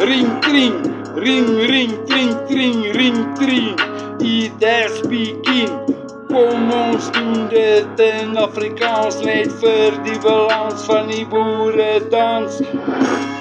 ring, kring, ring, ring, kring, kring, ring, kring. It has begin. Kom ons doen dit in Afrikaans, net vir die balans van die boere dans.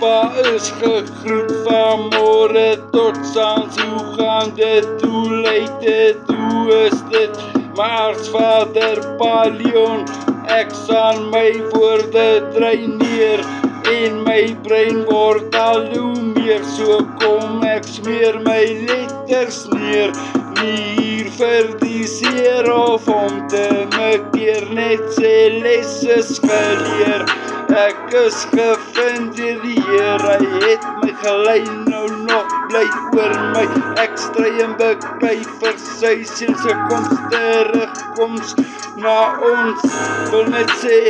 Pa is gegroet van môre tot saans, hoe gaan dit, hoe lyk dit, hoe is dit? My aartsvader Pa Leon, ek sal my woorde dry neer en my brein word al hoe meer, so kom ek smeer my letters neer, nie hier vir die seer of om te mekeer, net sê les is geleer. Ek is gevind deur die Heer, hy het my gelei, nou nog bly oor my. Ek stry en beklei vir sy seun se koms, terugkoms na ons. Wil net sê,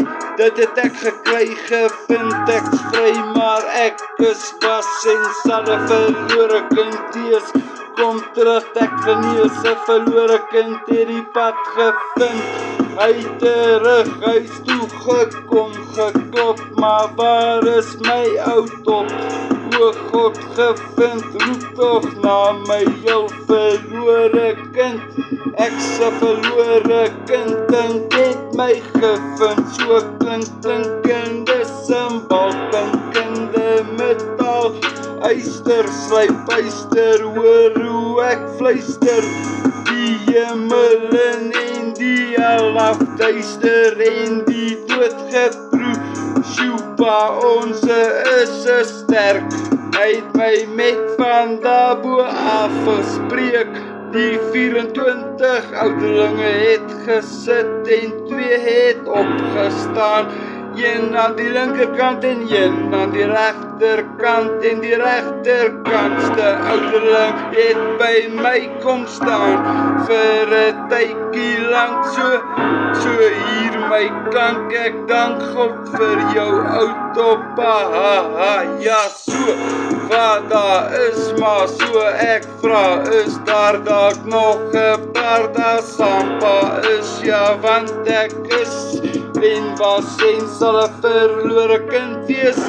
dit het ek gekry, gevind ek's vry, maar ek is was en sal 'n verlore kind wees. Kom terug, ek genees, 'n verlore kind het die pad gevind. Hy terug huis toe gekom, geklop, maar waar is my ou top? O God gevind, roep tog na my heel verlore kind. Ek's 'n verlore kind en het my gevind, so klinkende symbool, klinkende metaal. Eyster, slyp eyster, hoor hoe ek fluister, die hemel en die alaf duister en die dood geproe. Sjoepa, onse is 'n sterk, hy het my met van daarbo af gespreek. Die 24 ouderlinge het gesit en 2 het opgestaan, een aan die linkerkant en een aan die regterkant, en die regterkantste ouderling het by my kom staan vir 'n tydjie lank, so hier my klank, ek dank God vir jou oud op, ja, so wat daar is, maar so ek vra, is daar dalk nog 'n paar daar saam, pa is, ja, want ek is en was en sal 'n verlore kind wees.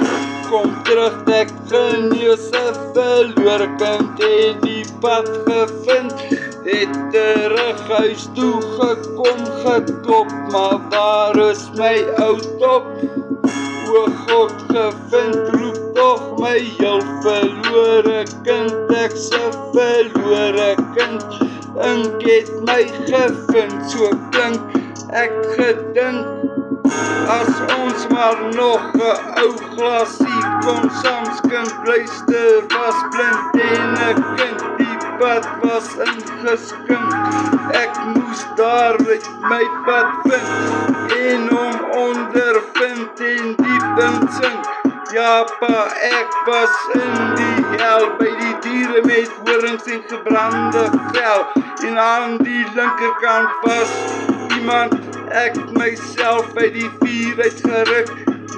Kom terug, ek genees, 'n verlore kind het die pad gevind, het terug huis toe gekom, geklop, maar waar is my ou top? O God gevind, roep tog my heel verlore kind, ek's 'n verlore kind, ink het my gevind, so klink ek gedink. As ons maar nog 'n ou glasie kon samskink, luister, was blind en 'n kind, die pad was ingeskink. Ek moes daar uit my pad vind en hom ondervind en diep insink. Ja pa, ek was in die hel, by die diere met horings en gebrande vel, en aan die linkerkant was iemand, ek myself uit die vuur uitgeruk,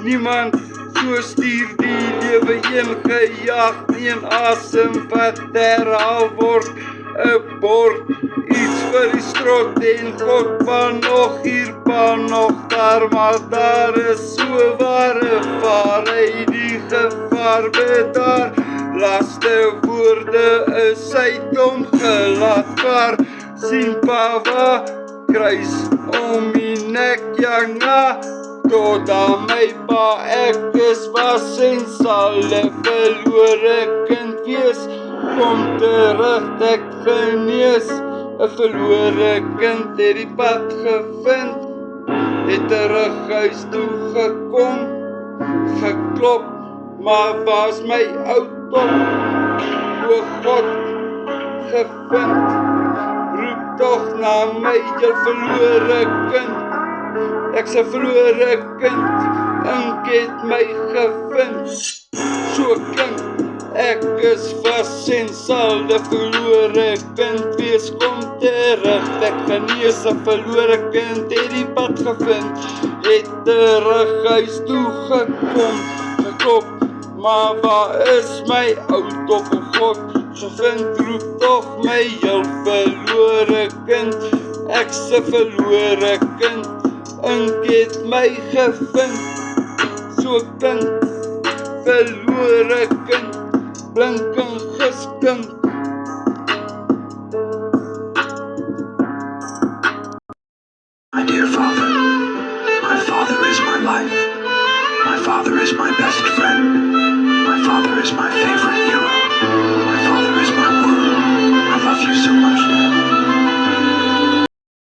niemand, so stuur die lewe een gejaag, een asem wat herhaal word, 'n bord, iets vir die strot en God, van nog hier, van nog daar, maar daar is so ware vaar, hy die gevaar bedaar, laaste woorde is uit hom gelaat vaar, sien pa waar, kruis om die nek, ja na, tot aan my pa, ek is was en sal 'n verlore kind wees. Kom terug, ek genees, 'n verlore kind het die pad gevind, het terug huis toe gekom, geklop, maar was my ou top? O God gevind, roep tog na my jou verlore kind, ek's 'n verlore kind, ink het my gevind, so klink ek is vas en sal 'n verlore kind wees. Kom terug, ek genees, 'n verlore kind het die pad gevind, het terug huis toe gekom, geklop, maar waar is my ou top? O God gevind, roep tog my jou verlore kind, ek's 'n verlore kind, ink het my gevind, so klink verlore kind, blanken gesken. My dear father is my life. My father is my best friend. My father is my favorite hero. My father is my world. I love you so much, Dad.